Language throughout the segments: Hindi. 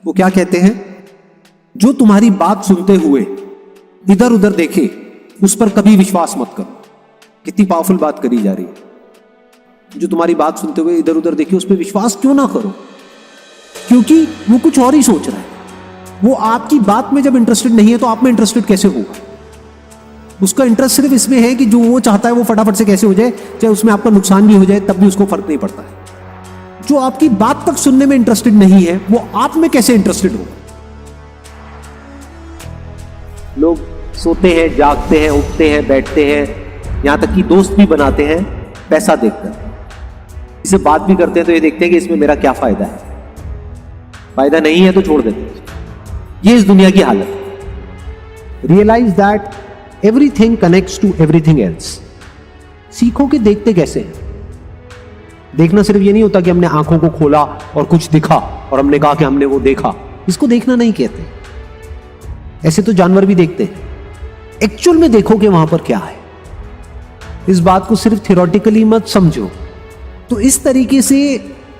वो क्या कहते हैं, जो तुम्हारी बात सुनते हुए इधर उधर देखे उस पर कभी विश्वास मत करो। कितनी पावरफुल बात करी जा रही है। जो तुम्हारी बात सुनते हुए इधर उधर देखे उस पर विश्वास क्यों ना करो, क्योंकि वो कुछ और ही सोच रहा है। वो आपकी बात में जब इंटरेस्टेड नहीं है तो आप में इंटरेस्टेड कैसे होगा? उसका इंटरेस्ट सिर्फ इसमें है कि जो वो चाहता है वो फटाफट से कैसे हो जाए, चाहे उसमें आपका नुकसान भी हो जाए तब भी उसको फर्क नहीं पड़ता है। जो आपकी बात तक सुनने में इंटरेस्टेड नहीं है वो आप में कैसे इंटरेस्टेड होगा? लोग सोते हैं, जागते हैं, उठते हैं, बैठते हैं, यहां तक कि दोस्त भी बनाते हैं पैसा देखकर। इससे बात भी करते हैं तो ये देखते हैं कि इसमें मेरा क्या फायदा है। फायदा नहीं है तो छोड़ देते हैं। ये इस दुनिया की हालत है। Realise that everything connects to everything else. सीखो कि देखते कैसे हैं। देखना सिर्फ ये नहीं होता कि हमने आंखों को खोला और कुछ दिखा और हमने कहा कि हमने वो देखा। इसको देखना नहीं कहते। ऐसे तो जानवर भी देखते हैं। एक्चुअल में देखो कि वहां पर क्या है। इस बात को सिर्फ थियोरेटिकली मत समझो। तो इस तरीके से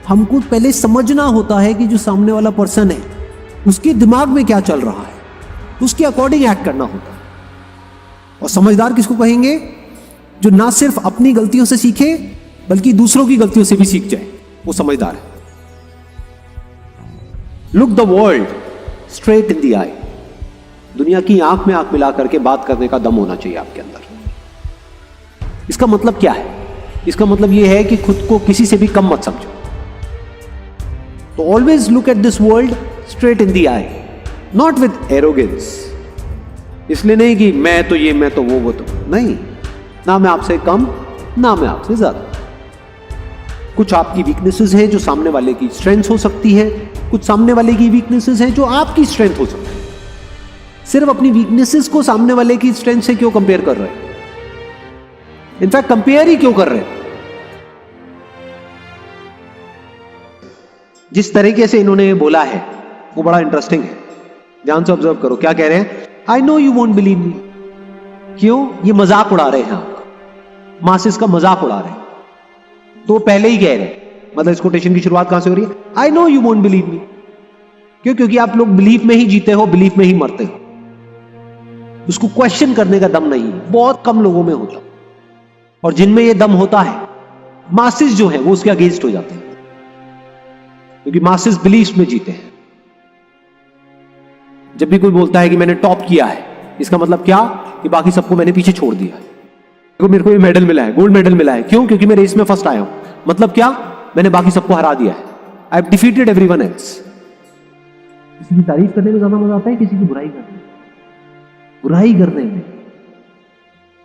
हमको पहले समझना होता है कि जो सामने वाला पर्सन है उसके दिमाग में क्या चल रहा है, उसके अकॉर्डिंग एक्ट करना होता है। और समझदार किसको कहेंगे? जो ना सिर्फ अपनी गलतियों से सीखे बल्कि दूसरों की गलतियों से भी सीख जाए, वो समझदार है। Look the world straight in the eye. दुनिया की आंख में आंख मिला करके बात करने का दम होना चाहिए आपके अंदर। इसका मतलब क्या है? इसका मतलब यह है कि खुद को किसी से भी कम मत समझो। तो always look at this world straight in the I, not with arrogance. इसलिए नहीं कि मैं तो ये, मैं तो वो तो नहीं। ना मैं आपसे कम, ना मैं आपसे ज्यादा। कुछ आपकी वीकनेसेस हैं जो सामने वाले की स्ट्रेंथ हो सकती है, कुछ सामने वाले की वीकनेसेस हैं जो आपकी स्ट्रेंथ हो सकती है। सिर्फ अपनी वीकनेसेस को सामने वाले की स्ट्रेंथ से क्यों कंपेयर कर रहे हैं? इनफैक्ट कंपेयर ही क्यों कर रहे हैं? जिस तरीके से इन्होंने बोला है वो बड़ा इंटरेस्टिंग है। ध्यान से ऑब्जर्व करो। क्या कह रहे हैं? I know you won't believe me. क्यों? ये मजाक उड़ा रहे हैं आपका, मासेस का मजाक उड़ा रहे हैं। तो पहले ही कह रहे हैं, मतलब इस कोटेशन की शुरुआत कहां से हो रही है? I know you won't believe me. क्यों? क्योंकि आप लोग बिलीफ में ही जीते हो, बिलीफ में ही मरते हो। उसको क्वेश्चन करने का दम नहीं है, बहुत कम लोगों में होता। और जिनमें यह दम होता है, मासेस जो है वो उसके अगेंस्ट हो जाते हैं, क्योंकि मासेस बिलीफ में जीते हैं। जब भी कोई बोलता है कि मैंने टॉप किया है, इसका मतलब क्या? कि बाकी सबको मैंने पीछे छोड़ दिया है। मेरे को ये मेडल मिला है, गोल्ड मेडल मिला है। क्यों? क्योंकि मैं रेस में फर्स्ट आया हूं। मतलब क्या? मैंने बाकी सबको हरा दिया है। I have defeated everyone else. किसी की तारीफ करने में ज्यादा मजा आता है किसी की बुराई करने में? बुराई करने में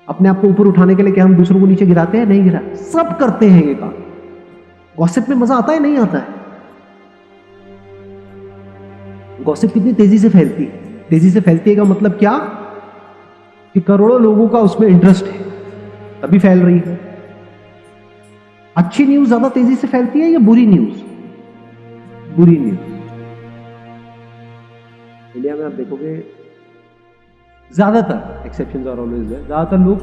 अपने आप को ऊपर उठाने के लिए क्या हम दूसरों को नीचे गिराते हैं? नहीं गिरा। सब करते हैं ये काम। गॉसिप में मजा आता है? नहीं आता है। गॉसिप कितनी तेजी से फैलती है? तेजी से फैलती है का मतलब क्या? कि करोड़ों लोगों का उसमें इंटरेस्ट है, तभी फैल रही है। अच्छी न्यूज ज्यादा तेजी से फैलती है या बुरी न्यूज? बुरी न्यूज। इंडिया में आप देखोगे ज्यादातर, एक्सेप्शंस आर ऑलवेज देयर, ज्यादातर लोग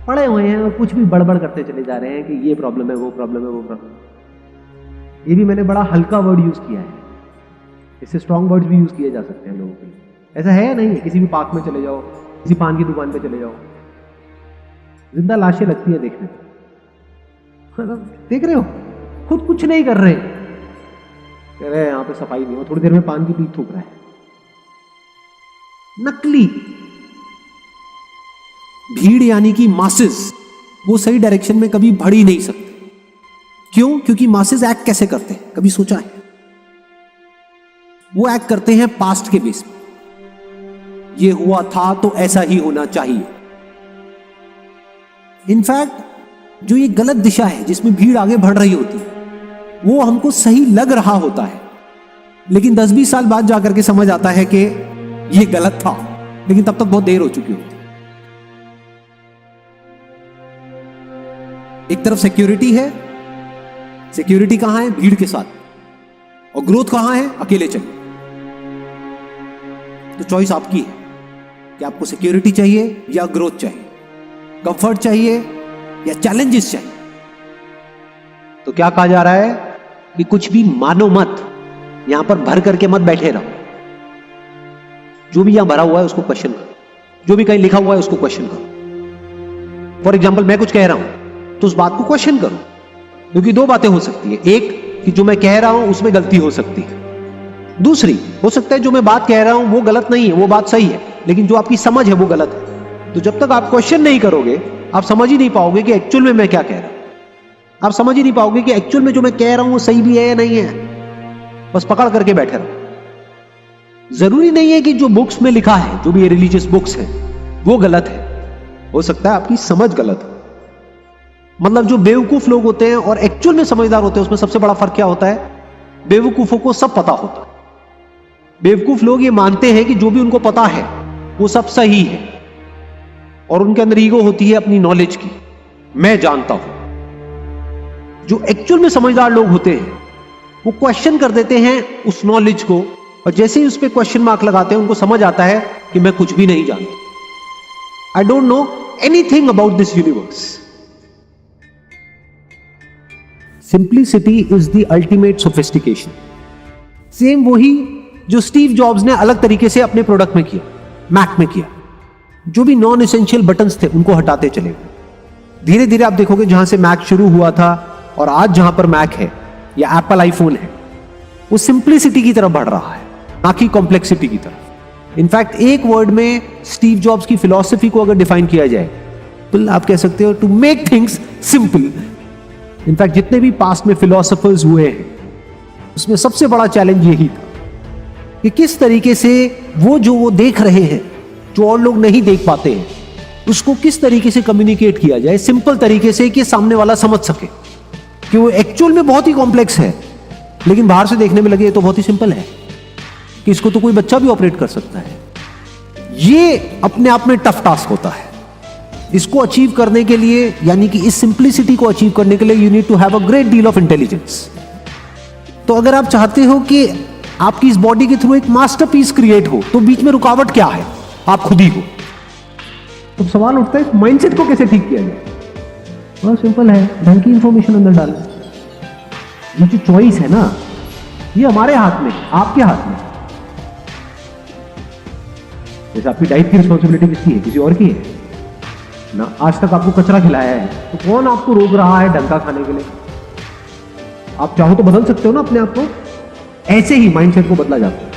पढ़े हुए हैं और कुछ भी बड़बड़ करते चले जा रहे हैं कि ये प्रॉब्लम है, वो प्रॉब्लम है, वो प्रॉब्लम। ये भी मैंने बड़ा हल्का वर्ड यूज किया है। इससे स्ट्रॉन्ग वर्ड्स भी यूज किए जा सकते हैं लोगों के लिए। ऐसा है या नहीं है? किसी भी पार्क में चले जाओ, किसी पान की दुकान पे चले जाओ, जिंदा लाशें लगती है देखने में। देख रहे हो, खुद कुछ नहीं कर रहे, कह रहे हैं यहां पे सफाई नहीं हो, थोड़ी देर में पान की पीक थूक रहा है। नकली भीड़ यानी कि मासेस, वो सही डायरेक्शन में कभी बढ़ ही नहीं सकते। क्यों? क्योंकि मासेस एक्ट कैसे करते हैं, कभी सोचा है? वो एक्ट करते हैं पास्ट के बेस पे। ये हुआ था तो ऐसा ही होना चाहिए। इनफैक्ट जो ये गलत दिशा है जिसमें भीड़ आगे बढ़ रही होती है, वो हमको सही लग रहा होता है, लेकिन 10-20 साल बाद जाकर के समझ आता है कि ये गलत था, लेकिन तब तक बहुत देर हो चुकी होती है। एक तरफ सिक्योरिटी है, सिक्योरिटी कहां है? भीड़ के साथ। और ग्रोथ कहां है? अकेले चलिए। तो चॉइस आपकी है कि आपको सिक्योरिटी चाहिए या ग्रोथ चाहिए, कंफर्ट चाहिए या चैलेंजेस चाहिए। तो क्या कहा जा रहा है कि कुछ भी मानो मत, यहां पर भर करके मत बैठे रहो। जो भी यहां भरा हुआ है उसको क्वेश्चन करो, जो भी कहीं लिखा हुआ है उसको क्वेश्चन करो। फॉर एग्जाम्पल मैं कुछ कह रहा हूं तो उस बात को क्वेश्चन करो, क्योंकि दो बातें हो सकती है। एक कि जो मैं कह रहा हूं उसमें गलती हो सकती है, दूसरी हो सकता है जो मैं बात कह रहा हूं वो गलत नहीं है, वो बात सही है, लेकिन जो आपकी समझ है वो गलत है। तो जब तक आप क्वेश्चन नहीं करोगे आप समझ ही नहीं पाओगे कि एक्चुअल में मैं क्या कह रहा हूं। आप समझ ही नहीं पाओगे कि एक्चुअल में जो मैं कह रहा हूं वो सही भी है या नहीं है। बस पकड़ करके बैठे रहो। जरूरी नहीं है कि जो बुक्स में लिखा है, जो भी रिलीजियस बुक्स है, वो गलत है। हो सकता है आपकी समझ गलत हो। मतलब जो बेवकूफ लोग होते हैं और एक्चुअल में समझदार होते हैं उसमें सबसे बड़ा फर्क क्या होता है? बेवकूफों को सब पता होता है। बेवकूफ लोग ये मानते हैं कि जो भी उनको पता है वो सब सही है, और उनके अंदर ईगो होती है अपनी नॉलेज की, मैं जानता हूं। जो एक्चुअल में समझदार लोग होते हैं वो क्वेश्चन कर देते हैं उस नॉलेज को, और जैसे ही उस पर क्वेश्चन मार्क लगाते हैं उनको समझ आता है कि मैं कुछ भी नहीं जानता। I don't know anything about this universe. Simplicity is the ultimate sophistication. Same वही जो स्टीव जॉब्स ने अलग तरीके से अपने प्रोडक्ट में किया, मैक में किया। जो भी नॉन एसेंशियल बटन्स थे उनको हटाते चले गए। धीरे धीरे आप देखोगे जहां से मैक शुरू हुआ था और आज जहां पर मैक है या एप्पल आईफोन है, वो सिंप्लिसिटी की तरफ बढ़ रहा है, ना कि कॉम्प्लेक्सिटी की तरफ। इनफैक्ट एक वर्ड में स्टीव जॉब्स की फिलॉसफी को अगर डिफाइन किया जाए तो आप कह सकते हो to make things simple. In fact जितने भी पास्ट में फिलोसोफर्स हुए हैं उसमें सबसे बड़ा चैलेंज यही था कि किस तरीके से वो देख रहे हैं, जो और लोग नहीं देख पाते हैं, उसको किस तरीके से कम्युनिकेट किया जाए सिंपल तरीके से कि सामने वाला समझ सके कि वो एक्चुअल में बहुत ही कॉम्प्लेक्स है, लेकिन बाहर से देखने में लगे तो बहुत ही सिंपल है, कि इसको तो कोई बच्चा भी ऑपरेट कर सकता है। ये अपने आप में टफ टास्क होता है। इसको अचीव करने के लिए, यानी कि इस सिंप्लिसिटी को अचीव करने के लिए you need to have a great deal of intelligence. तो अगर आप चाहते हो कि आपकी इस बॉडी के थ्रू एक मास्टरपीस क्रिएट हो, तो बीच में रुकावट क्या है? आप खुद ही हो। तो सवाल उठता है माइंडसेट को कैसे ठीक किया जाए? बहुत सिंपल है, ढंग की इंफॉर्मेशन अंदर डालें। ये जो चॉइस है ना, ये हमारे हाथ में, आपके हाथ में। जैसे आपकी डाइट की रिस्पॉन्सिबिलिटी किसकी है? किसी और की है ना। आज तक आपको कचरा खिलाया है तो कौन आपको रोक रहा है ढंग का खाने के लिए? आप चाहो तो बदल सकते हो ना अपने आप को। ऐसे ही माइंडसेट को बदला जाता है।